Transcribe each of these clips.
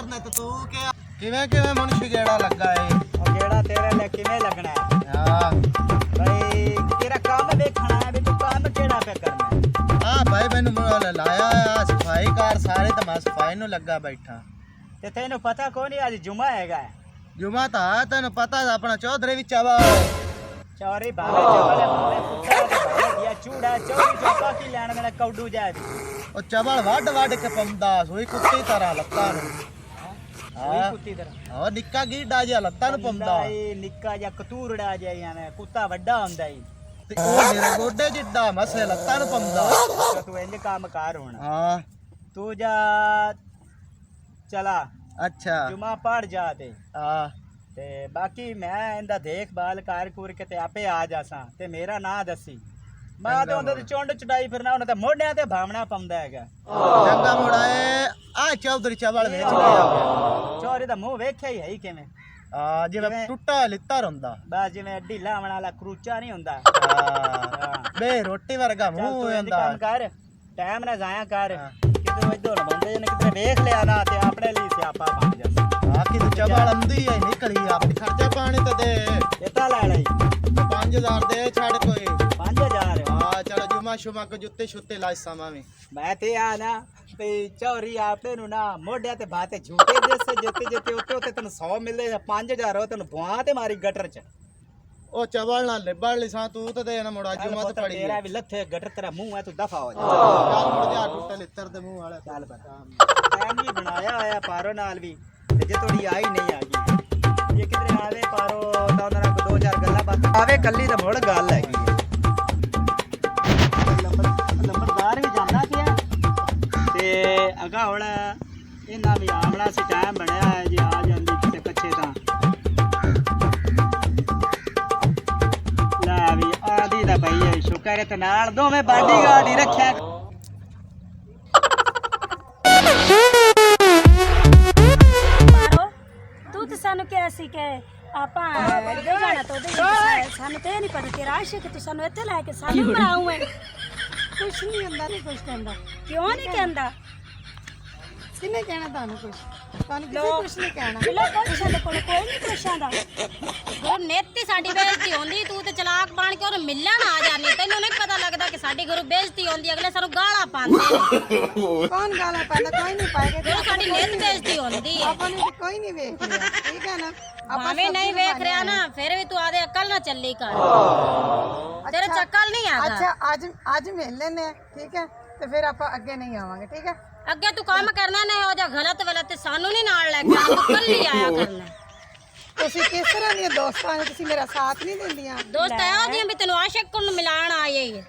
मारना तो तू क्या किवें किवें मुंशी गेड़ा लगा है और गेड़ा तेरे लिए किवें लगना है हां भाई तेरा काम देखना है भी तू काम केड़ा पे करना है हां भाई मैंने लाया है सफाई कार सारे तो मैं सफाई नु लगा बैठा ते तेनू पता कोनी आज जुमा हैगा जुमा था तेन पता अपना चौधरी भी चावा चौरी भावे चवल मारे कुत्ता ते भावे दिया चूड़ा चौरी चौका की लेन देना कौडू जाए ओ चवल वड के पंदा सोई कुत्ती तरह लत्ता नु हां कुत्ती तरह ओ निक्का गीडा जिहा लत्ता नु पंदा ए निक्का जिहा कतूरड़ा जिहा याने कुत्ता वड्डा हुंदा ई ते ओ मेरे गोडे जिड्डा मसे लत्ता नु पंदा तू इंज काम कर हुन हां तू जा चला अच्छा जुमा पढ़ जा ते हां ते बाकी मैं इंदा देखभाल कर कुर के ते आपे आ जासा ते मेरा नां दसी मैं तो उंदे ते चुंड चटाई फिरना उन्हें ते मोढियां ते भावना पाउंदा हैगा चंगा मुड़ाए आ चौधरी चावल वेच गया चौरी दा मुंह वेख्या ही है किवें जिवें टुट्टा लित्तर हुंदा बस जिवें ढीला आवन वाला क्रूचा नहीं हुंदा बे रोटी वर्गा मुंह हुंदा काम कर टाइम ना जाया कर किते इधर बंदे ने किते देख लिया ना ते अपने लिए स्यापा बन जासी बाकी तो चावल अंधी है निकली अपनी खर्चा पानी तो दे एता ले लई 5000 दे छाड़ कोई 5000 हां चलो जुमा शुमा को जुत्ते शुत्ते लाई सामा में मैं ते आ ना ते चौरी आपे नु ना मोढिया ते बाते झूठे जैसे जेते जेते ओते ओते तन 100 मिले 5000 हो तन भुआ ते मारी गटर च ओ चावल ना लेबड़ लिसा तू तो दे ना मुड़ा जुमा तो पड़ी तेरा भी लथे गटर तेरा मुंह है तू दफा हो जा चल मुड़ जा टुट्टा लित्तर दे मुंह वाला चल पर टाइम भी बनाया आया पारो नाल भी ते जे थोड़ी आई नहीं आ गई ये किधरे आवे पारो ता उनरा को 2000 गल्ला बात आवे कल्ली ते मोड़ गल हैगी नंबरदार भी जाना कि ते अगा हुण इन्ना भी आमना सी टाइम बनया है जे आ जांदी किते कच्चे ता ला भी आदी दा भई शुक्र है ते नाल दोवें बॉडीगार्ड ही रखया सानू क्या सी के आपा जाना तो सानू तो नहीं पता तेरा आशिक तू सानू इत्थे लेके सानू बनाऊ है कुछ नहीं अंदा नहीं कुछ कहंदा क्यों नहीं कहंदा किने कहना तानू कुछ कुछ नहीं कहना लो कुछ दे कोल कोई नहीं पुछांदा गुरु नेती साडी बेइज्जती होंदी तू ते चलाक बन के और मिलण आ जानी तैनू नहीं पता लगदा कि साडी गुरु बेइज्जती होंदी अगले सानू गाला पांदे कौन गाला पांदा कोई नहीं पाएगा गुरु साडी नेत बेइज्जती होंदी अपन ने कोई नहीं देख रहा ठीक है ना भावे नहीं देख रहा ना फिर भी तू आदे अकल ना चली कर तेरे चक्कल नहीं आगा अच्छा आज मिल लेने ठीक है तो फिर आप आगे नहीं आवांगे ठीक है अगे तू काम करना नहीं हो जा गलत गलत सानू नहीं नाल लेके आना तू कल ही आया करना ਤੁਸੀਂ ਕਿਸ ਤਰ੍ਹਾਂ ਦੀਆਂ ਦੋਸਤਾਂ ਨੇ ਤੁਸੀਂ ਮੇਰਾ ਸਾਥ ਨਹੀਂ ਦਿੰਦੀਆਂ ਦੋਸਤ ਹੈ ਉਹਦੀਆਂ ਵੀ ਤੈਨੂੰ ਆਸ਼ਿਕ ਨੂੰ ਮਿਲਾਣ ਆਏ ਹੀ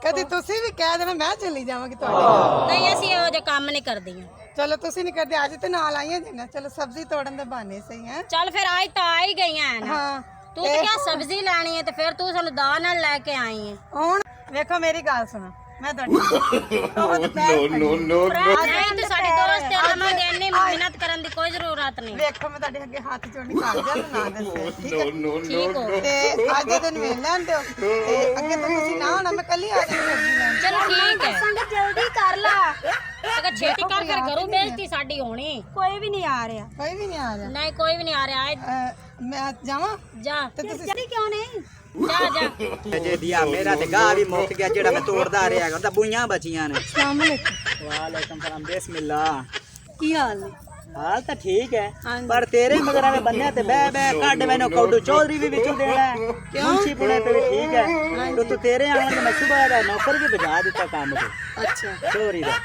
ਕਦੇ ਤੁਸੀਂ ਵੀ ਕਹਿ ਦੇਣਾ ਮੈਂ ਚਲੀ ਜਾਵਾਂਗੀ ਤੁਹਾਡੇ ਨਾਲ ਨਹੀਂ ਅਸੀਂ ਇਹੋ ਜਿਹੇ ਕੰਮ ਨਹੀਂ ਕਰਦੀਆਂ ਚਲੋ ਤੁਸੀਂ ਨਹੀਂ ਕਰਦੇ ਅੱਜ ਤੇ ਨਾਲ ਆਈਆਂ ਜੀ ਨਾ ਚਲੋ ਸਬਜ਼ੀ ਤੋੜਨ ਦੇ ਬਹਾਨੇ ਸਹੀ ਹੈ ਚੱਲ ਫਿਰ ਅੱਜ ਤਾਂ ਆ ਹੀ ਗਈਆਂ ਨਾ ਹਾਂ ਤੂੰ ਤੇ ਕਿਆ ਸਬਜ਼ੀ ਲੈਣੀ ਹੈ ਤੇ ਫਿਰ ਤੂੰ ਸਾਨੂੰ ਦਾਲ ਨਾਲ ਲੈ ਕੇ ਆਈ ਹੈ ਹੁਣ ਵੇਖੋ ਮੇਰੀ ਗੱਲ ਸੁਣੋ मैं नो नो नो नहीं तो साडी दोस्त है मैं देने मेहनत करन दी कोई जरूरत नहीं देखो मैं ਤੁਹਾਡੇ ਅੱਗੇ ਹੱਥ ਜੋੜਨੀ ਕਰ ਦਿਆਂ ਨਾ ਦੱਸੇ ਠੀਕ ਹੈ ठीक हो ਤੇ ਅੱਜ ਦੇ ਦਿਨ ਵੇਖ ਲੈਣ ਦਿਓ ਤੇ ਅੱਗੇ ਤੋਂ ਤੁਸੀਂ ਨਾ ਆਣਾ ਮੈਂ ਕੱਲੀ ਆ ਜਾਣੀ ਸਬਜ਼ੀ ਲੈਣ चलो ठीक है संग जल्दी कर ला अगर छेती कर फिर घरों बेइज्जती साडी होनी कोई भी नहीं आ रहा ਕੋਈ ਵੀ ਨਹੀਂ ਆ ਰਿਹਾ नहीं कोई भी नहीं आ रहा आज ਮੈਂ ਜਾਵਾਂ जा ਤੇ ਤੁਸੀਂ चली क्यों नहीं जा जा जे दिया मेरा ते गा भी मुक गया जेड़ा मैं तोड़दा रहा है उंदा बुइयां बचियां ने अस्सलाम वालेकुम वालेकुम सलाम बिस्मिल्लाह ਕੀ ਹਾਲ ਨੇ हाल तो ठीक है पर तेरे मगर में बन्ने ते बह बह काट मैंने कौडू चौधरी भी विचों देना है मुंशी पुणे पे भी ठीक है तो तेरे आने में सुबह दा नौकर भी बजा देता काम को अच्छा चोरी दा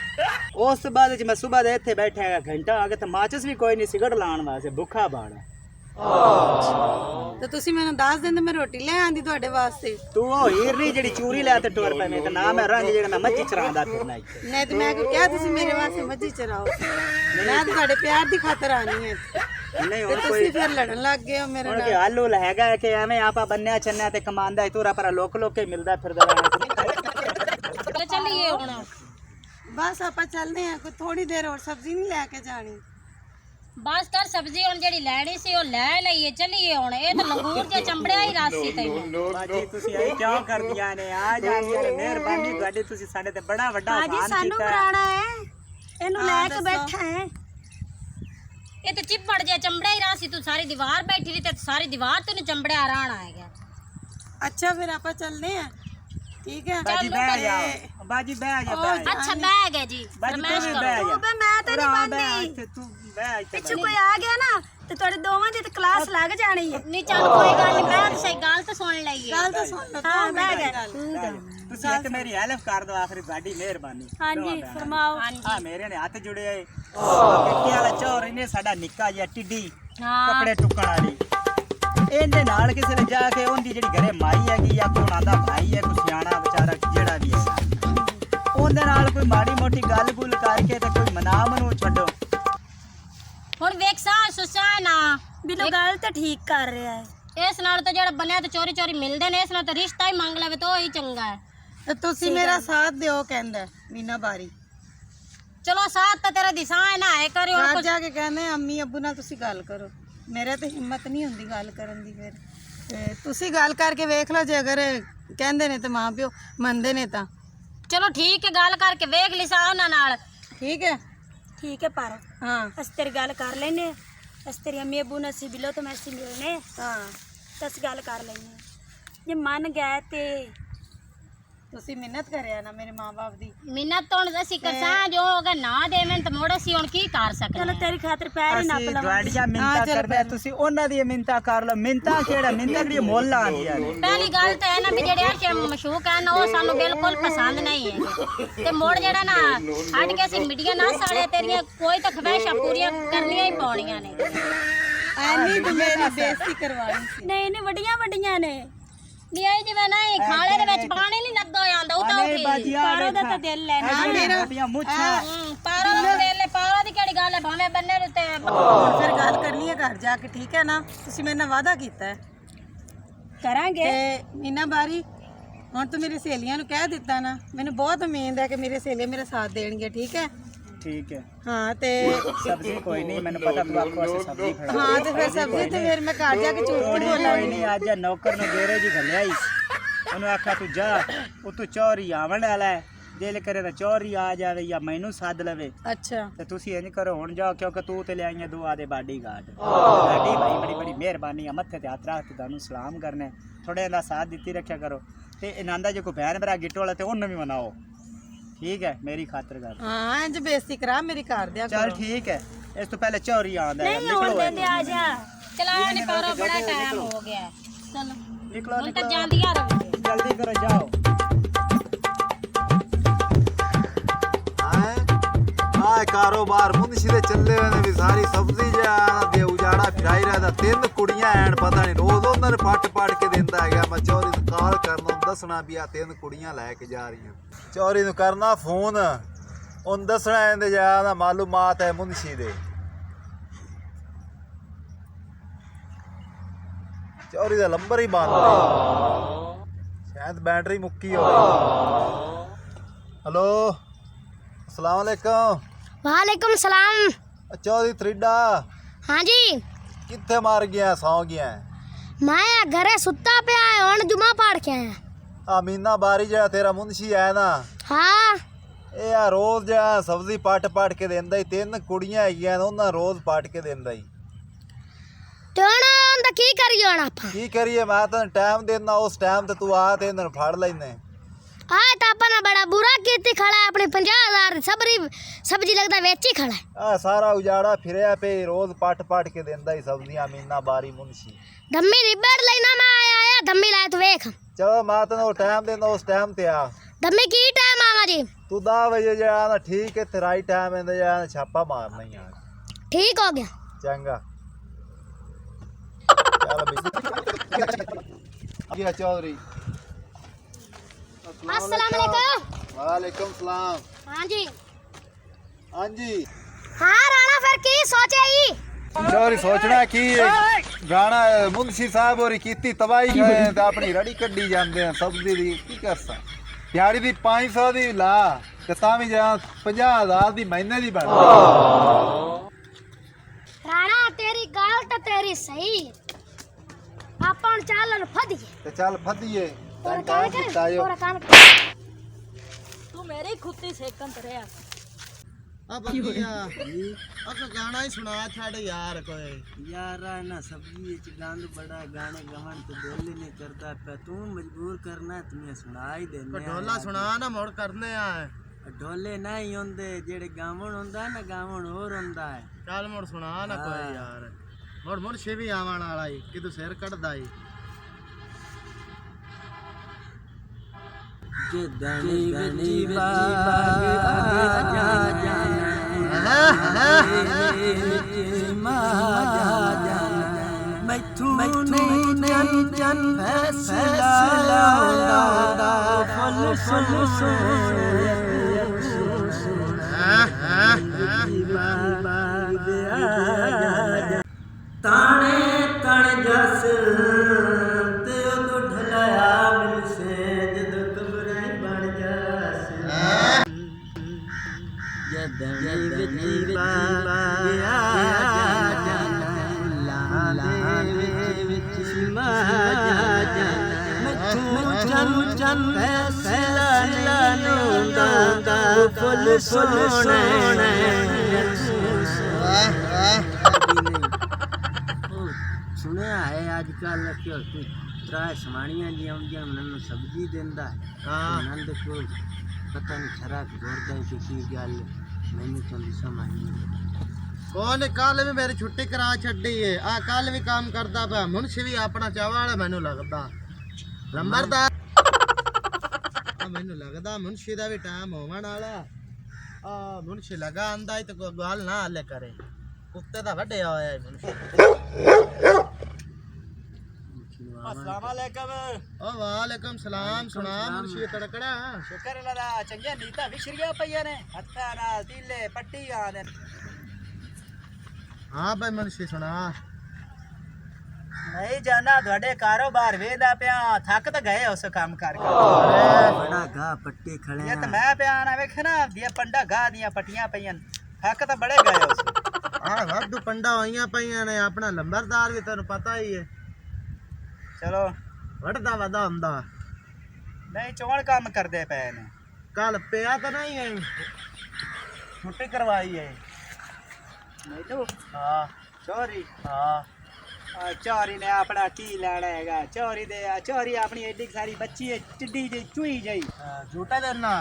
उस बाद मैं सुबह दे इत्थे बैठा है घंटा आगे तो माचिस भी कोई नहीं सिगरेट लाण वास्ते भुखा बाड़ा ਤੇ ਤੁਸੀਂ ਮੈਨੂੰ ਦੱਸ ਦਿੰਦੇ ਮੈਂ ਰੋਟੀ ਲੈ ਆਂਦੀ ਤੁਹਾਡੇ ਵਾਸਤੇ तू ओ हीरनी जेड़ी चूरी ले ते टोर पे में ते नाम है रंग जेड़ा मैं मच्छी चरांदा फिरना इत्थे ਨਹੀਂ ਤੇ ਮੈਂ ਕਿਹਾ ਤੁਸੀਂ ਮੇਰੇ ਵਾਸਤੇ ਮੱਝੀ ਚਰਾਓ ਮੈਂ ਤਾਂ ਤੁਹਾਡੇ ਪਿਆਰ ਦੀ ਖਾਤਰ ਆਣੀ ਹੈ नहीं ਤੇ और कोई ਤੁਸੀਂ ਫਿਰ ਲੜਨ ਲੱਗ ਗਏ ਹੋ ਮੇਰੇ ਹੁਣ ਨਾਲ ਕਿ ਹਾਲੂ ਲਹੇਗਾ ਕਿ ਐਵੇਂ ਆਪਾ ਬੰਨਿਆ ਛੰਨਿਆ ਤੇ ਕਮਾਂਦਾ ਹੈ ਤੂਰਾ ਪਰ ਲੋਕ ਲੋਕ ਕੇ ਮਿਲਦਾ ਫਿਰਦਾ चल चलिए हुन ਬਸ ਆਪਾਂ ਚੱਲਦੇ ਹਾਂ ਕੋਈ ਥੋੜੀ ਦੇਰ ਹੋਰ ਸਬਜ਼ੀ ਨਹੀਂ ਲੈ ਕੇ ਜਾਣੀ बस कर सब्जी हुन जेड़ी लैनी सी ओ ले लईए चलिए हुन ए तो लंगूर जे चंबड़िया ही रासी तैनू ਬਾਜੀ ਤੁਸੀਂ ਇਹ ਕਿਉਂ ਕਰਦੀਆਂ ਨੇ ਆ ਜਾਂਦੀਆਂ ਨੇ ਮਿਹਰਬਾਨੀ ਤੁਹਾਡੀ ਤੁਸੀਂ ਸਾਡੇ ਤੇ ਬੜਾ ਵੱਡਾ आजी ਆਸਾਨ सानू ਕੀਤਾ बनाना है एनु ले के बैठा है ਇਹ ਤੇ ਚਿੱਪੜ ਜੇ ਚੰਬੜਿਆ ਹੀ ਰਾਸੀ ਤੂੰ ਸਾਰੀ ਦੀਵਾਰ ਬੈਠੀ ਰਹੀ ਤੇ ਸਾਰੀ ਦੀਵਾਰ ਤੈਨੂੰ ਚੰਬੜਿਆ ਰਾਣ ਆਏਗਾ। ਅੱਛਾ ਫਿਰ ਆਪਾਂ ਚੱਲਦੇ ਆ ਠੀਕ ਹੈ ਬਾਜੀ ਬਹਿ ਜਾ ਬਾਜੀ ਬਹਿ ਜਾ ਬਹਿ ਜਾ ਅੱਛਾ ਬਹਿ ਗਿਆ ਜੀ ਬਾਜੀ ਤੂੰ ਫਰਮਾਇਸ਼ ਵੀ ਕਰੋ। ਬਹਿ ਜਾ ਬੇ ਮੈਂ ਤੇ ਨਹੀਂ ਬੰਦੀ ਇੱਥੇ ਤੂੰ ਬਹਿ ਇੱਥੇ ਪਿੱਛੇ ਕੋਈ ਆ ਗਿਆ ਨਾ ਤੇ ਤੁਹਾਡੇ ਦੋਵਾਂ ਦੀ ਤੇ ਕਲਾਸ ਲੱਗ ਜਾਣੀ ਹੈ। ਨਹੀਂ ਚੱਲ ਕੋਈ ਗੱਲ ਨਹੀਂ ਮੈਂ ਤਾਂ ਸਹੀ ਗੱਲ ਤਾਂ ਸੁਣ ਲਈਏ। ਗੱਲ ਤਾਂ ਸੁਣ ਲਓ ਹਾਂ ਬਹਿ ਮੇਰੀ ਗਿਆ ਗੱਲ। ਤੁਸੀਂ ਇੱਕ ਮੇਰੀ ਹੈਲਪ ਕਰ ਦਿਓ ਆਖਰੀ ਤੁਹਾਡੀ ਮਿਹਰਬਾਨੀ। ਹਾਂਜੀ ਫਰਮਾਓ। ਹਾਂ ਮੇਰੇ ਨੇ ਹੱਥ ਜੁੜੇ ਹੋਏ ਕਿੱਕੇ ਵਾਲਾ ਚੋਰ ਇਹਨੇ ਸਾਡਾ ਨਿੱਕਾ ਜਿਹਾ ਟਿੱਡੀ ਹਾਂ ਕੱਪੜੇ ਟੁੱਕਣ ਵਾਲੀ ਇਹਦੇ ਨਾਲ ਕਿਸੇ ਨੇ ਜਾ ਕੇ ਉਹਦੀ ਜਿਹੜੀ ਘਰੇ ਮਾਈ ਹੈਗੀ ਜਾਂ ਕੋਈ ਉਹਨਾਂ ਦਾ ਭਾਈ ਹੈ ਕੋਈ ਸਿਆਣਾ ਵਿਚਾਰਾ ਜਿਹੜਾ ਵੀ ਹੈ ਉਹਦੇ ਨਾਲ ਕੋਈ ਮਾੜੀ ਮੋਟੀ ਗੱਲ ਗੁੱਲ ਕਰਕੇ ਤੇ ਕੋਈ ਮਨਾ ਮਨੂੰ ਛੱਡੋ। ਹੁਣ ਵੇਖ ਸੁਸਾ ਨਾ ਬਿਲੋ ਗੱਲ ਤਾਂ ਠੀਕ ਕਰ ਰਿਹਾ ਹੈ। ਇਸ ਨਾਲ ਤਾਂ ਜਿਹੜਾ ਬੰਨਿਆ ਤੇ ਚੋਰੀ ਚੋਰੀ ਮਿਲਦੇ ਨੇ ਇਸ ਨਾਲ ਤਾਂ ਰਿਸ਼ਤਾ ਹੀ ਮੰਗ ਲਵੇ ਤਾਂ ਉਹੀ ਚੰਗਾ ਹੈ। ਤੇ ਤੁਸੀਂ ਮੇਰਾ ਸਾਥ ਦਿਓ ਕਹਿੰਦਾ ਮੀਨਾ ਬਾਰੀ ਚਲੋ ਸਾਥ ਤਾਂ ਤੇਰਾ ਦਿਸਾ ਹੈ ਨਾ ਹੈ ਕਰਿਓ ਘਰ ਜਾ ਕੇ ਕਹਿੰਦੇ ਅੰਮੀ ਅੱਬੂ ਨਾਲ ਤੁਸੀਂ ਗੱਲ ਕਰੋ ਮੇਰੇ ਤੇ ਹਿੰਮਤ ਨਹੀਂ ਹੁੰਦੀ ਗੱਲ ਕਰਨ ਦੀ ਫਿਰ ਤੇ ਤੁਸੀਂ ਗੱਲ ਕਰਕੇ ਵੇਖ ਲਓ ਜੇ ਅਗਰ ਕਹਿੰਦੇ ਨੇ ਤੇ ਮਾਂ ਪਿਓ ਮੰਨਦੇ ਨੇ ਤਾਂ ਚਲੋ ਠੀਕ ਹੈ ਗੱਲ ਕਰਕੇ ਵੇਖ ਲਿਸਾ ਉਹਨਾਂ ਨਾਲ। ਠੀਕ ਹੈ ਠੀਕ ਹੈ ਪਰ ਹਾਂ ਅਸੀਂ ਤੇਰੀ ਗੱਲ ਕਰ ਲੈਨੇ ਅਸੀਂ ਤੇਰੀ ਅੰਮੀ ਅੱਬੂ ਨਾਲ ਅਸੀਂ ਬਿਲੋ ਤੇ ਮੈਂ ਅਸੀਂ ਮਿਲਨੇ ਹਾਂ ਤਾਂ ਅਸੀਂ ਗੱਲ ਕਰ ਲੈਨੇ ਜੇ ਮੰਨ ਗਏ ਤੇ ਤੁਸੀਂ ਮਿਹਨਤ ਕਰਿਆ ਨਾ ਮੇਰੇ ਮਾਂ-ਬਾਪ ਦੀ ਮਿੰਨਤ ਤੋਂ ਅਸੀਂ ਕਰਸਾਂ ਜੋ ਅਗਰ ਨਾ ਦੇਵਨ ਤਾਂ ਮੋੜ ਅਸੀਂ ਹੁਣ ਕੀ ਕਰ ਸਕਦੇ ਚਲੋ ਤੇਰੀ ਖਾਤਰ ਪੈਰ ਹੀ ਨੱਪ ਅਸੀਂ ਲਵਾਂ। ਤੁਹਾਡੀਆਂ ਮਿੰਤਾ ਕਰਦੇ ਤੁਸੀਂ ਉਹਨਾਂ ਦੀ ਮਿੰਤਾ ਕਰ ਲਓ। ਮਿੰਤਾ ਕਿਹੜਾ ਮਿੰਤਾ ਦੀ ਮੁੱਲ ਆਉਂਦੀਆਂ ਨੇ। ਪਹਿਲੀ ਗੱਲ ਤਾਂ ਹੈ ਨਾ ਵੀ ਜਿਹੜੇ ਅਰਸ਼ੇ ਮਸ਼ੂਕ ਹਨ ਉਹ ਸਾਨੂੰ ਬਿਲਕੁਲ ਪਸੰਦ ਨਹੀਂ ਹੈ ਤੇ ਮੋੜ ਜਿਹੜਾ ਨਾ ਹਟ ਕੇ ਅਸੀਂ ਮੀਡੀਆ ਨਾ ਸਾਲੇ ਤੇਰੀਆਂ ਕੋਈ ਤਾਂ ਖਵਾਇਸ਼ਾਂ ਪੂਰੀਆਂ ਕਰਨੀਆਂ ਹੀ ਪਾਉਣੀਆਂ ਨੇ। ਐਨੀ ਤੂੰ ਮੇਰੀ ਬੇਇੱਜ਼ਤੀ ਕਰਵਾਣੀ ਸੀ ਨਹੀਂ ਨਹੀਂ ਵੱਡੀਆਂ ਵੱਡੀਆਂ ਨੇ ਨਹੀਂ ਆਈ ਜਿਵੇਂ ਨਹੀਂ ਖਾਲੇ ਦੇ ਵਿੱਚ ਪਾਣੀ ਨਹੀਂ ਲੱਗਾ ਹੋਇਆ ਹੁੰਦਾ ਉਹ ਤਾਂ ਨਹੀਂ ਬਾਜੀਆ ਪਾਰੋ ਦਾ ਤਾਂ ਦਿਲ ਹੈ ਨਾ ਮੇਰਾ ਮੁੱਛਾਂ ਪਾਰਾ ਦਾ ਵੇਲੇ ਪਾਰਾ ਦੀ ਕਿਹੜੀ ਗੱਲ ਹੈ ਭਾਵੇਂ ਬੰਨੇ ਦੇ ਤੇ ਹੁਣ ਫਿਰ ਗੱਲ ਕਰਨੀ ਹੈ ਘਰ ਜਾ ਕੇ ਠੀਕ ਹੈ ਨਾ ਤੁਸੀਂ ਮੇਰੇ ਨਾਲ ਵਾਅਦਾ ਕੀਤਾ ਹੈ ਕਰਾਂਗੇ ਤੇ ਮੀਨਾ ਬਾਰੀ ਹੁਣ ਤੂੰ ਮੇਰੀ ਸਹੇਲੀਆਂ ਨੂੰ ਕਹਿ ਦਿੱਤਾ ਨਾ ਮੈਨੂੰ ਬਹੁਤ ਉਮੀਦ ਹੈ ਕਿ ਮੇਰੇ ਸਹੇਲੀਆਂ ਮੇਰਾ ਸਾਥ ਦੇਣਗੇ ਠੀਕ ਹੈ ਠੀਕ ਹੈ ਹਾਂ ਤੇ ਸਬਜ਼ੀ ਕੋਈ ਨਹੀਂ ਮੈਨੂੰ ਪਤਾ ਤੂੰ ਆਖੋ ਅਸੀਂ ਸਬਜ਼ੀ ਖੜਾ ਹਾਂ ਤੇ ਫਿਰ ਸਬਜ਼ੀ ਤੇ ਫਿਰ ਮੈਂ ਘਰ ਜਾ ਕੇ ਝੂਠ ਕੋਈ ਬੋਲਾਂਗੀ ਨਹੀਂ ਅੱਜ ਨੌਕਰ ਨੂੰ ਗੇਰੇ ਜੀ ਘੱਲਿਆ ਹੀ ਉਹਨੂੰ ਆਖਿਆ ਤੂੰ ਜਾ ਉਹ ਤੂੰ ਚੋਰੀ ਆਵਣ ਵਾਲਾ ਹੈ ਦਿਲ ਕਰੇ ਤਾਂ ਚੋਰੀ ਆ ਜਾਵੇ ਜਾਂ ਮੈਨੂੰ ਸੱਦ ਲਵੇ ਅੱਛਾ ਤੇ ਤੁਸੀਂ ਇੰਜ ਕਰੋ ਹੁਣ ਜਾਓ ਕਿਉਂਕਿ ਤੂੰ ਤੇ ਲਿਆਈਆਂ ਦੋ ਆਦੇ ਬਾਡੀਗਾਰਡ ਸਾਡੀ ਭਾਈ ਬੜੀ ਬੜੀ ਮਿਹਰਬਾਨੀ ਆ ਮੱਥੇ ਤੇ ਹੱਥ ਰੱਖ ਕੇ ਤੁਹਾਨੂੰ ਸਲਾਮ ਕਰਨੇ ਥੋੜੇ ਦਾ ਸਾਥ ਦਿੱਤੀ ਰੱਖਿਆ ਕਰੋ ਤੇ ਇਹਨਾਂ ਦਾ ਜੇ ਕੋਈ ਭੈਣ ਭਰਾ ਗਿੱਟੋ ਵਾਲਾ ਤੇ ਉਹਨੂੰ ਵੀ ਮਨਾਓ ਠੀਕ ਹੈ ਮੇਰੀ ਖਾਤਰ ਕਰ ਹਾਂ ਇੰਜ ਬੇਇੱਜ਼ਤੀ ਕਰਾ ਮੇਰੀ ਘਰ ਦਿਆ ਚੱਲ ਠੀਕ ਹੈ ਇਸ ਤੋਂ ਪਹਿਲੇ ਚੋਰੀ ਆਉਂਦਾ ਹੈ ਨਹੀਂ ਹੋਣ ਦਿੰਦੇ ਆ ਜਾ ਚਲਾ ਨਹੀਂ ਪਾਰਾ ਬੜਾ ਟਾਈਮ ਹੋ ਗਿਆ ਹੈ। ਚਲੋ ਨਿਕਲੋ ਹੁਣ ਤਾਂ ਜਾਂਦੀਆਂ ਰਹੋ ਜਲਦੀ ਕਰੋ ਜਾਓ ਆਹ ਕਾਰੋਬਾਰ ਮੁੰਸ਼ੀ ਦੇ ਚੱਲੇ ਹੋਏ ਨੇ ਵੀ ਸਾਰੀ ਸਬਜ਼ੀ ਜਿਆ ਦੇ ਉਜਾੜਾ ਫਿਰਾਈ ਰਹਿਦਾ ਤਿੰਨ ਕੁੜੀਆਂ ਐਨ ਪਤਾ ਨਹੀਂ ਰੋਜ਼ ਉਹਨਾਂ ਨੇ ਪੱਟ ਪਾੜ ਕੇ ਦਿੰਦਾ ਹੈਗਾ ਮੈਂ ਚੋਰੀ ਨੂੰ ਕਾਲ ਕਰਨਾ ਦੱਸਣਾ ਵੀ ਆ ਤਿੰਨ ਕੁੜੀਆਂ ਲੈ ਕੇ ਜਾ ਰਹੀਆਂ ਚੋਰੀ ਨੂੰ ਕਰਨਾ ਫੋਨ ਉਹਨ ਦੱਸਣਾ ਇਹਦੇ ਜਾ ਦਾ ਮਾਲੂਮਾਤ ਹੈ ਮੁੰਸ਼ੀ ਦੇ ਚੋਰੀ ਦਾ ਨੰਬਰ ਹੀ ਬੰਦ ਹੈ ਸ਼ਾਇਦ ਬੈਟਰੀ ਮੁੱਕੀ ਹੋਵੇ हेलो अस्सलाम वालेकुम वालेकुम सलाम। चौधरी त्रिडा हाँ जी कित्थे मार गया सौ गया मैं घरे सुता पे आए हुण जुमा पाड़ के आया। आ मीना बारी जड़ा तेरा मुंशी है ना हाँ ਇਹ ਆ ਰੋਜ਼ ਜਿਹੜਾ ਸਬਜ਼ੀ ਪੱਟ ਕੇ ਦਿੰਦਾ ਹੀ ਤਿੰਨ ਕੁੜੀਆਂ ਹੈਗੀਆਂ ਉਹਨਾਂ ਰੋਜ਼ ਪੱਟ ਕੇ ਦਿੰਦਾ ਹੀ ਤੇ ਹੁਣ ਉਹਦਾ ਕੀ ਕਰੀਏ ਹੁਣ ਆਪਾਂ ਕੀ ਕਰੀਏ ਮੈਂ ਤਾਂ ਟਾਈਮ ਦੇਣਾ ਉਸ ਟਾਈਮ ਤੇ ਤੂੰ ਆ ਤੇ ਇਹਨਾਂ ਨੂੰ ਫੜ ਲੈਨੇ ਆਏ ਤਾਂ ਆਪਾਂ ਨੇ ਬੜਾ ਬੁਰਾ ਕੀਤੀ ਖੜਾ ਹੈ अपनी 50,000 ਦੀ ਸਬਜ਼ੀ ਲੱਗਦਾ ਵੇਚ ਹੀ ਖੜਾ ਹੈ। ਆ ਸਾਰਾ ਉਜਾੜਾ ਫਿਰਿਆ ਪਏ ਰੋਜ਼ ਪੱਟ ਕੇ ਦਿੰਦਾ ਹੀ ਸਬਜ਼ੀਆਂ ਮੀਨਾ ਬਾਰੀ ਮੁੰਸ਼ੀ ਧੰਮੀ ਰਿਬੜ ਲੈਣਾ ਮੈਂ ਆਇਆ ਧੰਮੀ ਲਾਇ ਤੂੰ ਵੇਖ ਚਲੋ ਮੈਂ ਤੈਨੂੰ ਟਾਈਮ ਦੇਣਾ ਉਸ ਟਾਈਮ ਤੇ ਆ ਧੰਮੀ ਕੀ ਟਾਈਮ ਆਵਾ ਜੀ ਤੂੰ 10 ਵਜੇ ਜਿਹੜਾ ਨਾ ਠੀਕ ਹੈ ਤੇ ਰਾਈਟ ਟਾਈਮ ਇਹਦਾ ਜਿਹੜਾ ਛਾਪਾ ਮਾਰਨਾ ਹੀ ਆ ठीक हो गया। ਚੰਗਾ चल चौधरी अस्सलाम वालेकुम। वालेकुम सलाम हाँ जी हाँ जी हाँ राणा फिर की सोचे ही चौधरी सोचना की गाना मुंशी साहब होरी कीती तबाही गए ते अपनी रड़ी कड्डी जांदे हैं सब्जी दी की करसा दिहाड़ी दी 500 दी ला ते तां भी जा 50,000 दी महीने दी बन राणा तेरी गाल तो तेरी सही अपन चालन फदिए ते चल फदिए और तैं काम काम कर कीता जो और काम ਤੂੰ ਮੇਰੇ ਹੀ ਖੁੱਤੀ ਸੇਕਣ ਤੇ ਰਿਹਾ ਆ ਬੱਕੀਆ ਅਕ ਗਾਣਾ ਹੀ ਸੁਣਾ ਛੱਡ ਯਾਰ ਕੋਈ यार ना सब्जी च गंद बड़ा गाने गवन तो दिल ही नहीं करता पे तू मजबूर करना तुम्हें सुना ही देने ਢੋਲਾ ਸੁਣਾ ਨਾ ਮੁੜ ਕਰਨੇ ਆ ढोले नहीं होंदे जेड़े गावण होंदा ना गावण और होंदा है ਚੱਲ ਮੁੜ ਸੁਣਾ ਨਾ ਕੋਈ ਯਾਰ ਮੁੜ ਛੇਵੀ ਆਵਣ ਵਾਲਾ ਈ ਕਿ ਤੂੰ ਸਿਰ ਕੱਢਦਾ ਈ जदनी गनी बाग आजा जाना मैथू नहीं जन फैसला फल फल बाग आजा ताने तण जस ते उदो ढलाया मिल से जदों कबरे बन जास जदनी विच बाग आजा लांदे विच सिमा मैथू चन फैसला लानोंदा फुल सोने सुने है अजकल क्यों तू त्रै समाणियां जी आउंदियां उन्हां सब्जी देंदा हाँ नंद को पता नहीं खरा जोरदा है की गल मैनू तो नहीं समझ नहीं ਕੋਣ ਕੱਲ ਵੀ ਮੇਰੀ ਛੁੱਟੀ ਕਰਾ ਛੱਡੀ ਏ ਆ ਕੱਲ ਵੀ ਕੰਮ ਕਰਦਾ ਪਿਆ ਮੁਨਸ਼ੀ ਵੀ ਆਪਣਾ ਚਾਵਾ ਵਾਲਾ ਮੈਨੂੰ ਲੱਗਦਾ ਲੰਬਰਦਾਰ ਆ ਮੈਨੂੰ ਲੱਗਦਾ ਮੁਨਸ਼ੀ ਦਾ ਵੀ ਟਾਈਮ ਹੋਵਣ ਵਾਲਾ ਆ ਮੁਨਸ਼ੀ ਲਗਾ ਆਂਦਾ ਤੇ ਕੋਈ ਗੱਲ ਨਾ ਹਲੇ ਕਰੇ ਕੁੱਤੇ ਦਾ ਵੱਡਿਆ ਹੋਇਆ ਹੈ ਮੁਨਸ਼ੀ अस्सलाम वालेकुम ओ वालेकुम सलाम सुना मुनशी तड़कड़ा शुक्र अल्लाह दा चंगे नीता विशरिया पईया ने हत्था नाल तीले पट्टी आने हाँ भाई मुनशी सुना नहीं जाना ਤੁਹਾਡੇ ਕਾਰੋਬਾਰ ਵੇਦਾ ਪਿਆ ਥੱਕ ਤਾਂ ਗਏ ਉਸ ਕੰਮ ਕਰਕੇ ਬੜਾ ਗਾ ਪੱਟੀ ਖੜੇ ਇਹ ਤਾਂ ਮੈਂ ਪਿਆ ਨਾ ਵੇਖ ਨਾ ਦੀਆਂ ਪੰਡਾ ਗਾ ਦੀਆਂ ਪੱਟੀਆਂ ਪਈਆਂ ਥੱਕ ਤਾਂ ਬੜੇ ਗਏ ਉਸ ਆ ਵਾਧੂ ਪੰਡਾ ਹੋਈਆਂ ਪਈਆਂ ਨੇ ਆਪਣਾ ਲੰਬਰਦਾਰ ਵੀ ਤੈਨੂੰ ਪਤਾ ਹੀ ਹੈ ਚਲੋ ਵੱਡਦਾ ਵਾਦਾ ਹੁੰਦਾ ਨਹੀਂ ਚੋਣ ਕੰਮ ਕਰਦੇ ਪਏ ਨੇ ਕੱਲ ਪਿਆ ਤਾਂ ਨਹੀਂ ਹੈ ਛੁੱਟੀ ਕਰਵਾਈ ਹੈ ਨਹੀਂ ਤੂੰ ਹਾਂ ਚੋਰੀ ਹਾਂ ਚੋਰੀ ਨੇ ਆਪਣਾ ਕੀ ਲੈਣਾ ਹੈਗਾ ਚੋਰੀ ਦੇ ਚੋਰੀ ਆਪਣੀ ਐਡੀ ਸਾਰੀ ਬੱਚੀ ਹੈ ਟਿੱਡੀ ਜਿਹੀ ਚੂਈ ਜਿਹੀ ਝੂਟਾ ਦੇਣਾ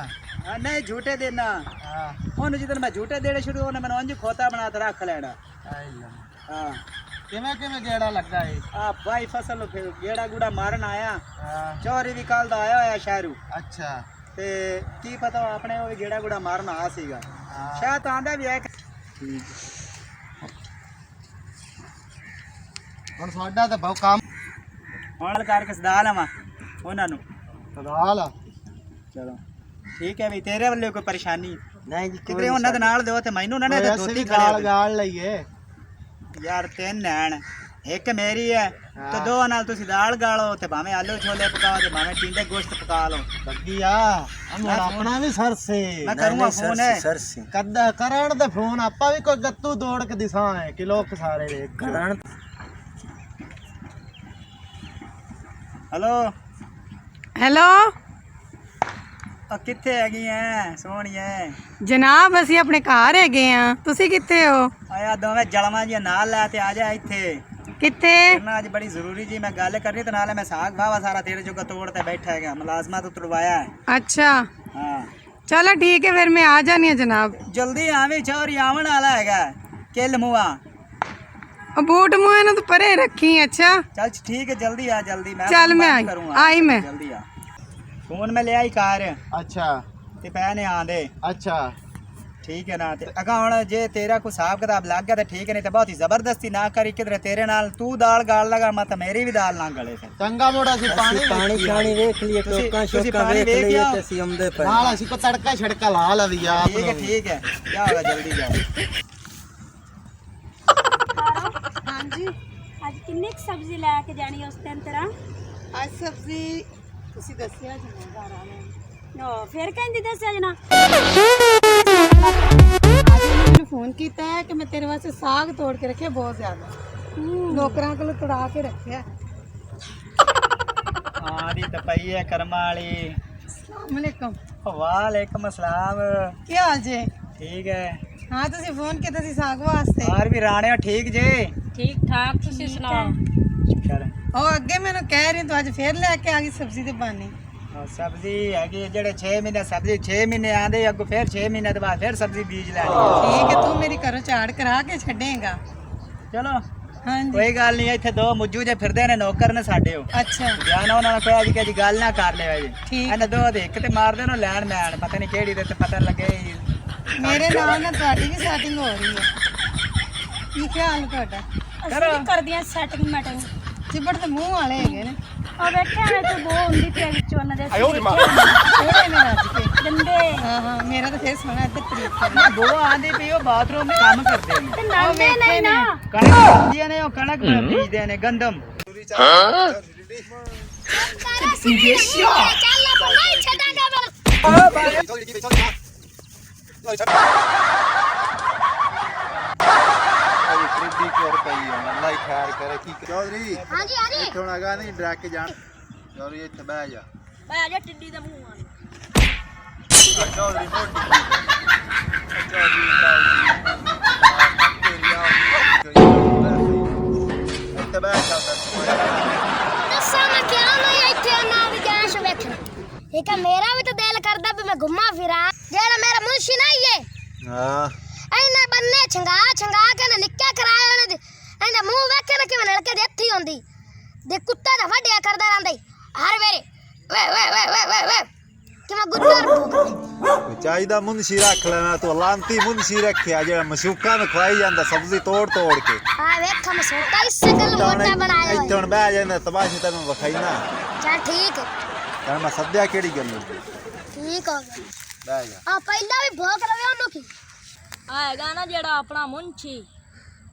ਨਹੀਂ ਝੂਟੇ ਦੇਣਾ ਹਾਂ ਉਹਨੂੰ ਜਦੋਂ ਮੈਂ ਝੂਟੇ ਦੇਣੇ ਸ਼ੁਰੂ ਉਹਨੇ ਮੈਨੂੰ ਅੰਜ ਖੋਤਾ ਬਣਾ ਕੇ ਰੱਖ ਲੈਣਾ ਹਾਂ ਕਿਵੇਂ ਕਿਵੇਂ ਗੇੜਾ ਲੱਗਾ ਏ ਆ ਭਾਈ ਫਸਲ ਫਿਰ ਗੇੜਾ ਗੂੜਾ ਮਾਰਨ ਆਇਆ ਹਾਂ ਚੋਰੀ ਵੀ ਕੱਲ ਦਾ ਆਇਆ ਹੋਇਆ ਸ਼ਹਿਰੂ ਅੱਛਾ ਤੇ ਕੀ ਪਤਾ ਆਪਣੇ ਉਹ ਵੀ ਗੇੜਾ ਗੂੜਾ ਮਾਰਨ ਆ ਸੀਗਾ ਸ਼ਾਇਦ ਆਂਦਾ ਵੀ ਹੈ ਠੀਕ ਹੁਣ ਸਾਡਾ ਤਾਂ ਬਹੁਤ ਕੰਮ ਹੁਣ ਕਰਕੇ ਸਦਾ ਲਵਾਂ ਉਹਨਾਂ ਨੂੰ ਸਦਾਲ ਚਲੋ ਠੀਕ ਹੈ ਵੀ ਤੇਰੇ ਵੱਲੋਂ ਕੋਈ ਪਰੇਸ਼ਾਨੀ ਨਹੀਂ ਜੀ ਕਿਧਰੇ ਉਹਨਾਂ ਦੇ ਨਾਲ ਦਿਓ ਤੇ ਮੈਨੂੰ ਉਹਨਾਂ ਨੇ ਦੋਤੀ ਗਾਲ ਗਾਲ ਲਈਏ ਯਾਰ ਤਿੰਨ ਨੈਣ ਇੱਕ ਮੇਰੀ ਹੈ ਤੇ ਦੋ ਨਾਲ ਤੁਸੀਂ ਦਾਲ ਗਾਲੋ ਤੇ ਭਾਵੇਂ ਆਲੂ ਛੋਲੇ ਪਕਾਓ ਤੇ ਭਾਵੇਂ ਟਿੰਡੇ ਗੋਸ਼ਤ ਪਕਾ ਲਓ ਬੱਗੀਆ ਹਮਾਰਾ ਆਪਣਾ ਵੀ ਸਰਸੇ ਮੈਂ ਕਰੂੰਗਾ ਫੋਨ ਹੈ ਕਦ ਕਰਨ ਤੇ ਫੋਨ ਆਪਾਂ ਵੀ ਕੋਈ ਗੱਤੂ ਦੌੜ ਕੇ ਦਿਸਾਂ ਹੈ ਕਿ ਲੋਕ ਸਾਰੇ ਦੇ ਕਰਨ हेलो ਹੈਲੋ कितने हैगी हैं सोहणिए ਜਨਾਬ ਅਸੀਂ ਆਪਣੇ ਘਰ ਹੈਗੇ ਆ ਤੁਸੀਂ ਕਿੱਥੇ ਹੋ आया दोवें जलमा जी नाल लै ते आ जा इत्थे ਕਿੱਥੇ ना अज बड़ी जरूरी जी मैं गल करनी ते नाले मैं साग भावा सारा तेरे जोगा तोड़ ते बैठा है मुलाजमा तो तुड़वाया है ਅੱਛਾ हाँ ਚਲੋ ਠੀਕ ਹੈ ਫਿਰ ਮੈਂ ਆ ਜਾਣੀ ਆ ਜਨਾਬ जल्दी आवी चोरी आवन वाला हैगा किल मुआ ਉਹ ਬੂਟ ਮੂੰਹ ਨੂੰ ਤਾਂ ਪਰੇ ਰੱਖੀ ਅੱਛਾ चल ठीक है जल्दी आ जल्दी मैं चल मैं बात आई- करूंगा आई मैं। जल्दी आ फोन में ले आई कार ਅੱਛਾ ते पैने आंदे ਅੱਛਾ ठीक है ना ते अगा हुण जे तेरा कोई हिसाब किताब लग गया तो ठीक है नहीं तो बहुत ही जबरदस्ती ना करी किधरे तेरे नाल तू दाल गाल लगा मत मेरी भी दाल ना गले फिर ਚੰਗਾ ਮੋੜਾ ਸੀ ਪਾਣੀ पानी वेख लिए टोका शोका वेख लिए ते सी आंदे पे ਨਾਲ ਅਸੀਂ ਕੋ ਤੜਕਾ ਛੜਕਾ ਲਾ ਲਵੀ ਆਪ ठीक है क्या होगा जल्दी जाओ ਹਾਂਜੀ ਅੱਜ ਕਿੰਨੀ ਕੁ ਸਬਜ਼ੀ ਲੈ ਕੇ ਜਾਣੀ ਉਸ ਦਿਨ ਤਰ੍ਹਾਂ ਅੱਜ ਸਬਜ਼ੀ ਤੁਸੀਂ ਦੱਸਿਆ ਜਨਾਬ ਨੋ ਫਿਰ ਕਹਿੰਦੀ ਦੱਸਿਆ ਜਨਾ ਅੱਜ ਮੈਨੂੰ ਫੋਨ ਕੀਤਾ ਹੈ ਕਿ ਮੈਂ ਤੇਰੇ ਵਾਸਤੇ ਸਾਗ ਤੋੜ ਕੇ ਰੱਖਿਆ ਬਹੁਤ ਜ਼ਿਆਦਾ ਨੌਕਰਾਂ ਕੋਲ ਤੁੜਾ ਕੇ ਰੱਖਿਆ हाँ दी तो पई है कर्मा वाली अस्सलाम वालेकुम वालेकुम अस्सलाम ਕੀ ਹਾਲ ਜੇ ठीक है ਹਾਂ ਤੁਸੀਂ ਫੋਨ ਕੀਤਾ ਸੀ ਸਾਗ ਵਾਸਤੇ। और भी राणे ठीक जे ਠੀਕ ਠਾਕ ਤੁਸੀਂ ਸੁਣਾਓ। चल ਉਹ ਅੱਗੇ ਮੈਨੂੰ ਕਹਿ ਰਹੀ ਤੂੰ ਅੱਜ ਫੇਰ ਲੈ ਕੇ ਆ ਗਈ ਸਬਜ਼ੀ ਦੇ ਬਾਨੇ। सब्जी है कि जेड़े 6 महीने सब्जी 6 महीने आंदे अगो फिर 6 महीने के बाद फिर सब्जी बीज लैनी। ਠੀਕ ਹੈ ਤੂੰ ਮੇਰੀ ਘਰੋਂ ਝਾੜ ਕਰਾ ਕੇ ਛੱਡੇਗਾ। चलो ਹਾਂਜੀ कोई गल नहीं, इत्थे दो मुज्जू जे फिरदे ने नौकर ने साडे ओ ਅੱਛਾ जाना उन्होंने कोई अज कदी गल ना कर ले जी। ठीक। इन्हें दो दे एक ते मार देनो लैंड मैन पता नहीं केड़ी ते पता लगे। ਮੇਰੇ ਨਾਲ ਨਾ ਤੁਹਾਡੀ ਵੀ ਸੈਟਿੰਗ ਹੋ ਰਹੀ ਹੈ। ਕੀ ਖਿਆਲ ਹੈ ਤੁਹਾਡਾ? ਅਸੀਂ ਵੀ ਕਰਦੀਆਂ ਸੈਟਿੰਗ ਮੈਟਿੰਗ। ਚਿਬੜ ਦੇ ਮੂੰਹ ਵਾਲੇ ਹੈਗੇ ਨੇ। ਉਹ ਵੇਖਿਆ ਨੇ ਤੂੰ ਬੋ ਹੁੰਦੀ ਤੇ ਵਿੱਚੋਂ ਉਹਨਾਂ ਦੇ ਥੋੜੇ ਨੇ ਰੱਜ ਕੇ। ਗੰਦੇ ਹਾਂ ਹਾਂ ਮੇਰਾ ਤਾਂ ਫੇਰ ਸੋਹਣਾ ਇੱਧਰ ਤਰੀਕ ना दो आंदी पई ओ बाथरूम में काम करदे ने ਤੇ ਨਾਂਦੇ ਨਹੀਂ ਨਾ। कणक बीजदे ने ओ कणक बीजदे ने गंदम। ਚੱਲ ਆਪਾਂ ਨਹੀਂ ਛੱਡਾਂਗੇ ਫਿਰ। ਟ੍ਰਿੱਡੀ ਕੋਰ ਪਈ ਹੁਣ ਅੱਲਾ ਹੀ ਖੈਰ ਕਰੇ। ਕੀ ਚੌਧਰੀ ਹਾਂਜੀ ਹਾਂਜੀ ਇੱਥੇ ਹੁਣ ਅਗਾ ਨਹੀਂ ਡਰਾ ਕੇ ਜਾਣ। ਚੌਧਰੀ ਇੱਥੇ ਬਹਿ ਜਾ। ਬੈ ਜਾ ਟਿੱਡੀ ਦੇ ਮੂੰਹ ਵਾਲੀ। ਚੌਧਰੀ ਮੋਟੀ ਚੌਧਰੀ ਇੱਥੇ ਬਹਿ ਜਾ। ਦੱਸਾਂ ਮੈਂ ਕਿਉਂ ਨਹੀਂ ਇੱਥੇ ਨਾ ਵੀ ਗੈਸ ਵੇਖਣ। ਠੀਕ ਹੈ ਮੇਰਾ ਵੀ ਤਾਂ ਦਿਲ ਕਰਦਾ ਵੀ ਮੈਂ ਘੁੰਮਾ ਫਿਰਾਂ। ਜਿਹੜਾ ਮੇਰਾ ਮੁਨਸ਼ੀ ਨਾ ਇਹ ਹਾਂ ਇਹਨੇ ਬੰਨੇ ਛੰਗਾ ਕੇ ਨਾ ਨਿੱਕਾ ਕਰਾਇਆ ਉਹਨੇ ਇਹਦਾ ਮੂੰਹ ਵੇਖੇ ਨਾ ਕਿਵੇਂ ਨਲਕੇ ਦੇ ਹੱਥੀ ਹੁੰਦੀ ਦੇ ਕੁੱਤਾ ਦਾ ਵੱਡਿਆ ਕਰਦਾ ਰਹਿੰਦਾ ਈ। ਹਰ ਵੇਰੇ ਵੇ ਵੇ ਵੇ ਵੇ ਵੇ ਵੇ ਕਿਵੇਂ ਗੁੱਦਰ ਭੂਕਦਾ। ਚਾਹੀਦਾ ਮੁਨਸ਼ੀ ਰੱਖ ਲੈਣਾ ਤੂੰ। ਲਾਂਤੀ ਮੁਨਸ਼ੀ ਰੱਖਿਆ ਜਿਹੜਾ ਮਸ਼ੂਕਾਂ ਨੂੰ ਖਵਾਈ ਜਾਂਦਾ ਸਬਜ਼ੀ ਤੋੜ ਤੋੜ ਕੇ। ਆ ਵੇਖ ਮੈਂ ਸੋਟਾ ਇਸੇ ਗੱਲ ਮੋਟਾ ਬਣਾਇਆ ਇੱਥੇ ਹੋਇਆ। ਹੁਣ ਬਹਿ ਜਾਂਦਾ ਤਮਾਸ਼ੇ ਤੈਨੂੰ ਵਿਖਾਈ ਨਾ। ਚੱਲ ਠੀਕ ਹੈ ਤਾਂ ਮੈਂ ਸੱਦਿਆ ਕਿਹੜੀ ਗੱਲ ਨੂੰ। ਠੀਕ ਹੋ ਗਿਆ। ਬਹਿ ਜਾ। ਆ ਪਹਿਲਾਂ ਵੀ ਭੋਗ ਲਵੇ ਉਹਨੂੰ ਕੀ ਆ ਹੈਗਾ ਨਾ ਜਿਹੜਾ ਆਪਣਾ ਮੁੰਸ਼ੀ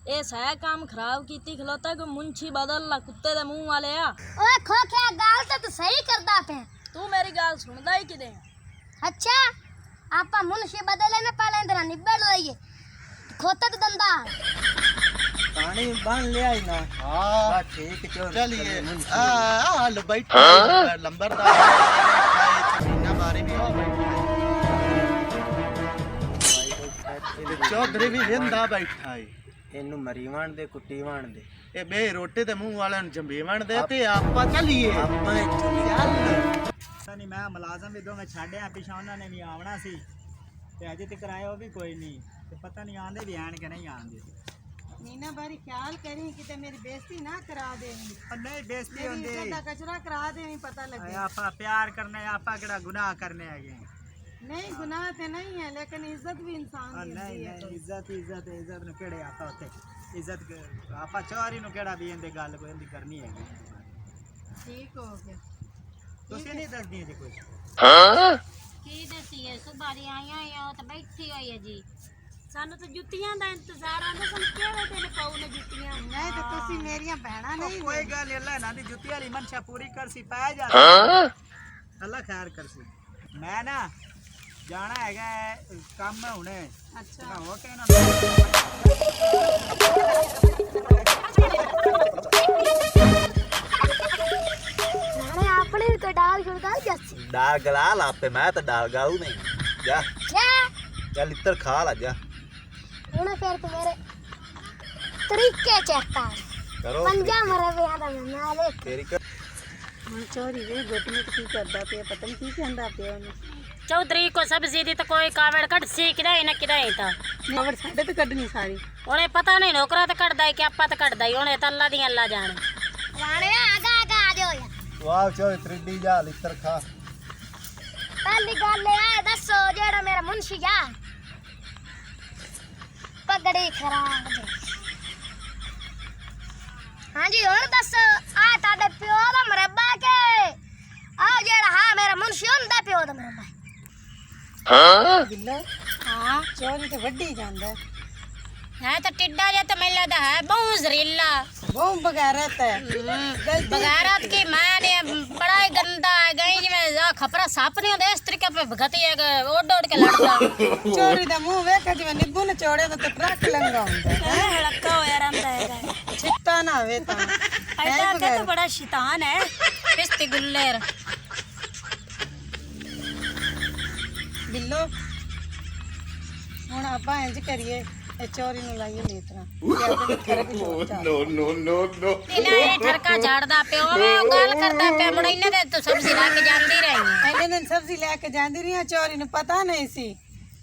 ਇਹ ਸਹਿ ਕੰਮ ਖਰਾਬ ਕੀਤੀ ਖਲੋਤਾ ਕਿ ਮੁੰਸ਼ੀ ਬਦਲ ਲਾ ਕੁੱਤੇ ਦੇ ਮੂੰਹ ਵਾਲੇ ਆ। ਓਏ ਖੋਖਿਆ ਗੱਲ ਤਾਂ ਤੂੰ ਸਹੀ ਕਰਦਾ ਪਿਆ। ਤੂੰ ਮੇਰੀ ਗੱਲ ਸੁਣਦਾ ਹੀ ਕਿਤੇ। ਅੱਛਾ ਆਪਾਂ ਮੁਨਸ਼ੀ ਬਦਲੇ ਨੇ ਪਹਿਲਾਂ ਇੰਦਰਾ ਨਿਬੜ ਲਈਏ ਖੋਤਾ ਤੇ ਦੰਦਾ पानी बांध लिया ही ना। ਹਾਂ ठीक चल चलिए आ लो बैठ लंबरदार ना बारे भी आओ चौधरी भी जिंदा बैठा है। ਇਹਨੂੰ ਮਰੀ ਵਣ ਦੇ ਕੁੱਟੀ ਵਣ ਦੇ। ਇਹ ਬੇ ਰੋਟੇ ਤੇ ਮੂੰਹ ਵਾਲਿਆਂ ਨੂੰ ਜੰਬੇ ਵੰਡਦੇ ਤੇ ਆਪਾਂ ਚੱਲੀਏ। ਆਪਾਂ ਇੱਥੋਂ ਚੱਲ ਪਤਾ ਨਹੀਂ ਮੈਂ ਮੁਲਾਜ਼ਮ ਵੀ ਦੋਵੇਂ ਛੱਡਿਆ ਪਿਛਾ ਉਹਨਾਂ ਨੇ ਵੀ ਆਉਣਾ ਸੀ ਤੇ ਅਜੇ ਤੱਕ ਆਇਆ ਉਹ ਵੀ ਕੋਈ ਨਹੀਂ ਤੇ ਪਤਾ ਨਹੀਂ ਆਂਦੇ ਵੀ ਆਣ ਕਿ ਨਹੀਂ ਆਂਦੇ। ਨੀਨਾ ਬਾਰੀ ਖਿਆਲ ਕਰੀ ਕਿਤੇ ਮੇਰੀ ਬੇਇੱਜ਼ਤੀ ਨਾ ਕਰਾ ਦੇਵੀਂ। ਪਰ ਨਹੀਂ ਬੇਇੱਜ਼ਤੀ ਮੇਰੀ ਹੁੰਦੀ। ਇੱਜ਼ਤ ਦਾ ਕਚਰਾ ਕਰਾ ਦੇਵੀਂ ਪਤਾ ਲੱਗੇ। ਆਪਾਂ ਪਿਆਰ ਕਰਨੇ ਆਪਾਂ ਕਿਹੜਾ ਗੁਨਾਹ ਕਰਨੇ ਹੈਗੇ। ਨਹੀਂ ਗੁਨਾਹ ਤੇ ਨਹੀਂ ਹੈ ਲੇਕਿਨ ਇੱਜ਼ਤ ਵੀ ਇਨਸਾਨ ਦੀ ਨਹੀਂ ਹੁੰਦੀ ਹੈ। ਨਹੀਂ ਇੱਜ਼ਤ ਨੂੰ ਕਿਹੜੇ ਆਪਾਂ ਉੱਤੇ ਇੱਜ਼ਤ ਆਪਾਂ ਚੋਰੀ ਨੂੰ ਕਿਹੜਾ ਵੀ ਇਹਦੇ ਗੱਲ ਕੋਈ ਇਹਦੀ ਕਰਨੀ ਹੈਗੀ। ਠੀਕ ਹੋ ਗਿਆ। ਤੁਸੀਂ ਨਹੀਂ ਦੱਸਦੀ ਜੀ ਕੁਝ। ਕੀ ਦਸੀਏ ਸੁਬਾਰੀ ਆਈਆਂ ਉਹ ਤਾਂ ਬੈਠੀ ਹੋਈ ਹੈ ਜੀ। ਸਾਨੂੰ ਤਾਂ ਜੁੱਤੀਆਂ ਦਾ ਇੰਤਜ਼ਾਰ ਆਂਦਾ ਸਾਨੂੰ ਕਿਹੜੇ ਦਿਨ ਪਾਉ ਨੇ ਜੁੱਤੀਆਂ। ਨਹੀਂ ਤੇ ਤੁਸੀਂ ਮੇਰੀਆਂ ਭੈਣਾਂ ਨਹੀਂ ਕੋਈ ਗੱਲ ਨੀ, ਅੱਲਾ ਇਹਨਾਂ ਦੀ ਜੁੱਤੀ ਵਾਲੀ ਮਨਸ਼ਾ ਪੂਰੀ ਕਰਸੀ ਪੈ ਜਾ। ਅੱਲਾ ਖੈਰ ਕਰਸੀ। ਮੈਂ ਨਾ ਜਾਣਾ ਹੈਗਾ ਕੰਮ ਹੁਣੇ। ਅੱਛਾ ਹੋ ਕੇ ਨਾ ਨਾਲੇ ਆਪਣੇ ਵੀ ਕੋਈ ਡਾਲ ਛੁੜਦਾ ਜੱਸ ਡਾਲ ਗਲਾ ਲਾਪੇ ਮੈਂ ਤਾਂ ਡਾਲ ਗਾਉ ਨਹੀਂ। ਜਾ ਚੱਲ ਇੱਧਰ ਖਾ ਲਾ ਜਾ। ਹੁਣ ਫਿਰ ਤੂੰ ਮੇਰੇ ਤਰੀਕੇ ਚੈੱਕ ਕਰ ਕਰੋ ਪੰਜਾ ਮਰੇ ਵਿਆਹ ਦਾ ਨਾਲੇ ਤੇਰੀ ਹੁਣ ਚੋਰੀ ਵੇ ਗੁੱਟਮਿਟ ਕੀ ਕਰਦਾ ਪਿਆ ਪਤਾ ਨਹੀਂ ਕੀ ਕਹਿੰਦਾ ਪਿਆ ਉਹਨੂੰ। ਚੌਧਰੀ ਕੋ ਸਬਜ਼ੀ ਦੀ ਤਾਂ ਕੋਈ ਕਾਵੜ ਕੱਢ ਸੀ ਕਿਦਾ ਨਾ ਕਿਦਾ ਤਾਂ ਖਬਰ ਸਾਡੇ ਤੇ ਕੱਢਣੀ ਸਾਰੀ। ਉਹਨੇ ਪਤਾ ਨਹੀਂ ਨੌਕਰਾ ਤਾਂ ਕੱਢਦਾ ਕਿ ਆਪਾਂ ਤਾਂ ਕੱਢਦਾ ਹੀ ਉਹਨੇ ਤਾਂ ਅੱਲਾ ਦੀ ਅੱਲਾ ਜਾਣੇ। ਰਾਣੇ ਆਗਾ ਆ ਜਾਓ ਯਾਰ। ਵਾਹ ਚੋ ਤ੍ਰਿੱਡੀ ਜਾ ਲਿੱਤਰ ਖਾ। ਪਹਿਲੀ ਗੱਲ ਇਹ ਦੱਸੋ ਜਿਹੜਾ ਮੇਰਾ ਮੁਨਸ਼ੀ ਆ ਪਗੜੀ ਖਰਾਬ ਦੇ। ਹਾਂਜੀ ਹੁਣ ਦੱਸੋ ਆ ਤੁਹਾਡੇ ਪਿਓ ਦਾ ਮਰੱਬਾ ਕੇ ਆ ਜਿਹੜਾ ਹਾਂ ਮੇਰਾ ਮੁਨਸ਼ੀ ਹੁੰਦਾ ਪਿਓ ਦਾ ਮਰੱਬਾ। ਬਿੱਲਾ ਹਾਂ ਚੋਰੀ ਤੇ ਵੱਡੀ ਜਾਂਦਾ ਹੈ ਤਾਂ ਟਿੱਡਾ ਜਿਹਾ ਤਾਂ ਮੈਨੂੰ ਲੱਗਦਾ ਹੈ ਬਹੁਤ ਜ਼ਰੀਲਾ ਬਹੁਤ ਬਗੈਰਤ ਹੈ। बगैरत की माँ ने बड़ा ही गंदा है गई जिਵੇਂ खपरा सप नहीं होते इस तरीके पे भगती है ओड ओड के लड़दा। ਚੋਰੀ ਦਾ ਮੂੰਹ ਵੇਖ ਜਿਵੇਂ ਨਿੱਬੂ ਨੇ ਚੋੜੇ ਦਾ ਤੇ ਟਰੱਕ ਲੰਗਾ ਹੁੰਦਾ ਹੈ। ਹਲਕਾ ਹੋਇਆ ਰਹਿੰਦਾ ਹੈਗਾ। ਛਿੱਟਾ ਨਾ ਹੋਵੇ ਤਾਂ ਐਡਾ ਕਿ ਤਾਂ ਬੜਾ ਸ਼ੈਤਾਨ ਹੈ। पिस्ती गुल्लेर ਬਿੱਲੋ ਹੁਣ ਆਪਾਂ ਇੰਜ ਕਰੀਏ ਇਹ ਚੋਰੀ ਨੂੰ ਲਾਈਏ ਨੀਤਰਾ ਤੇ ਆਪਣੇ ਘਰ ਦੀ ਜੋੜ ਚਾਲ ਇਹਨੇ ਇਹ ਠਰਕਾ ਝਾੜਦਾ ਪਿਓ ਵੇ ਉਹ ਗੱਲ ਕਰਦਾ ਪਿਆ ਮੁੜ ਇਹਨੇ ਤੇ ਤੂੰ ਸਬਜ਼ੀ ਲੈ ਕੇ ਜਾਂਦੀ ਰਹੀ ਇਹਨੇ ਦਿਨ ਸਬਜ਼ੀ ਲੈ ਕੇ ਜਾਂਦੀ ਰਹੀ ਆ, ਚੋਰੀ ਨੂੰ ਪਤਾ ਨਹੀਂ ਸੀ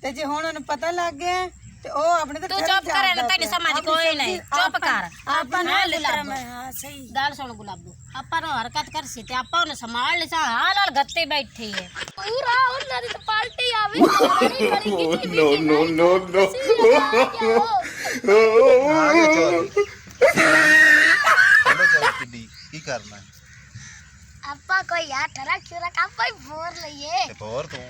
ਤੇ ਜੇ ਹੁਣ ਉਹਨੂੰ ਪਤਾ ਲੱਗ ਗਿਆ ਤੇ ਉਹ ਆਪਣੇ ਤੇ ਤੂੰ ਚੁੱਪ ਕਰ ਨਾ ਤੈਨੂੰ ਸਮਝ ਕੋਈ ਨਹੀਂ ਚੁੱਪ ਕਰ ਆਪਾਂ ਨੂੰ ਲਿਤਰਾ ਹਾਂ ਸਹੀ ਗੱਲ ਸੁਣ ਗੁਲਾਬੋ ਆਪਾਂ ਨੂੰ ਹਰਕਤ ਕਰ ਸੀ ਤੇ ਆਪਾਂ ਉਹਨੂੰ ਸੰਭਾਲ ਲਿਸਾ ਹਾਲ ਹਾਲ ਗੱਤੇ ਬੈਠੀ ਹੈ ਪੂਰਾ ਉਹਨਾਂ ਦੀ ਤਾਂ ਪਾਰਟੀ ਆਵੇ ਬੜੀ ਬੜੀ ਕਿੱਥੇ ਨੋ ਆ ਗਏ ਚੋਰ ਚਲੋ ਚਲ ਕਿੱਡੀ ਕੀ ਕਰਨਾ ਹੈ? ਆਪਾਂ ਕੋਈ ਯਾਰ ਟਰਕ ਆਪਾਂ ਹੀ ਬੋਰ ਲਈਏ ਤੇ ਹੋਰ ਤੂੰ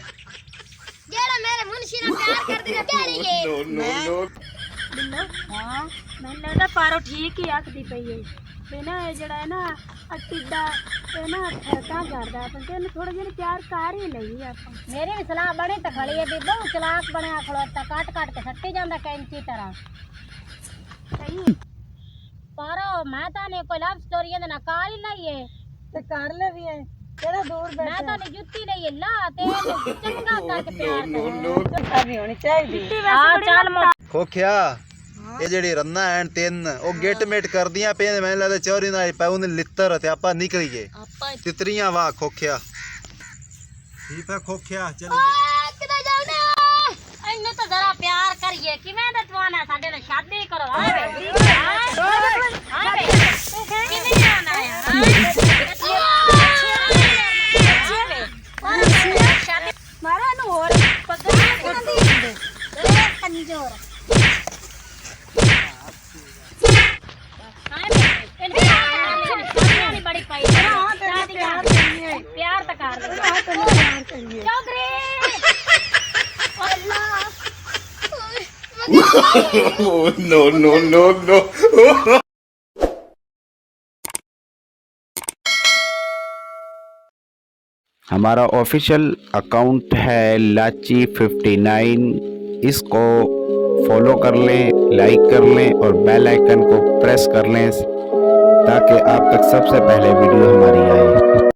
ਜਿਹੜਾ ਮੇਰੇ ਮੁਨਸ਼ੀ ਨਾਲ ਪਿਆਰ ਕਰਦੀ ਨਾ ਪਿਆਰੀਏ ਬਿੱਲੋ ਹਾਂ ਮੈਨੂੰ ਲੱਗਦਾ ਪਾਰੋ ਠੀਕ ਹੀ ਆਖਦੀ ਪਈ ਹੈ ਤੇ ਨਾ ਇਹ ਜਿਹੜਾ ਹੈ ਨਾ ਟਿੱਡਾ ਤੇ ਨਾ ਠਰਕਾ ਕਰਦਾ ਪਰ ਤੈਨੂੰ ਥੋੜਾ ਜਿਹਾ ਪਿਆਰ ਕਰ ਹੀ ਲਈ ਆਪਾਂ ਮੇਰੀ ਵੀ ਸਲਾਹ ਬਣੀ ਤਾਂ ਖੜੀ ਹੈ ਬੀਬੋ ਚਲਾਕ ਬਣਿਆ ਖਲੋਤਾ ਕੱਟ ਕੱਟ ਕੇ ਸੱਟੀ ਜਾਂਦਾ ਕੈਂਚੀ ਤਰ੍ਹਾਂ ਸਹੀ ਪਰ ਮੈਂ ਤਾਂ ਨੇ ਕੋਈ ਲਵ ਸਟੋਰੀ ਇਹਦੇ ਨਾਲ ਕਾਲ ਹੀ ਲਈਏ ਤੇ ਕਰ ਲੈ ਵੀ ਐ ਕਿਹੜਾ ਦੂਰ ਮੈਂ ਬੈਠਾ ਤਾਂ ਨੇ ਜੁੱਤੀ ਲਈ ਲਾ ਤੇ ਇਹਨੂੰ ਚੰਗਾ ਕਰਕੇ ਪਿਆਰ ਕਰ ਕਰਨੀ ਹੋਣੀ ਚਾਹੀਦੀ ਆ ਚੱਲ ਖੋਖਿਆ ਇਹ ਜਿਹੜੀ ਰੰਨਾ ਐਨ ਤਿੰਨ ਉਹ ਗਿੱਟ ਮਿਟ ਕਰਦੀਆਂ ਪਏ ਮੈਨੂੰ ਲੱਗਦਾ ਚੋਰੀ ਨਾਲ ਪਾਉ ਨੇ ਲਿੱਤਰ ਤੇ ਆਪਾਂ ਨਿਕਲ ਗਏ ਤਿਤਰੀਆਂ ਵਾਹ ਖੋਖਿਆ ਠੀਕ ਹੈ ਖੋਖਿਆ ਚੱਲ ਕਿੱਥੇ ਜਾਉਨੇ ਇਹਨੂੰ ਤਾਂ ਜ਼ਰਾ ਪਿਆਰ ਕਰੀਏ ਕਿਵੇਂ ਦਾ ਜਵਾਨਾ ਸਾਡੇ ਨਾਲ ਸ਼ਾਦੀ ਕਰੋ ਆ ਵੇ ਕਿਵੇਂ ਆਣਾ ਮਾਰਾ ਨੂੰ ਹੋਰ ਪੱਗਾਂ ਕਿੰਦੀ ਕੰਜੋਰ ਬੜੀ ਪਾਈ ਪਿਆਰ ਤਾਂ ਕਰ ਚੌਧਰੀ हमारा ऑफिशियल अकाउंट है लाची59। इसको फॉलो कर लें, लाइक कर लें और बेल आइकन को प्रेस कर लें ताकि आप तक सबसे पहले वीडियो हमारी आए।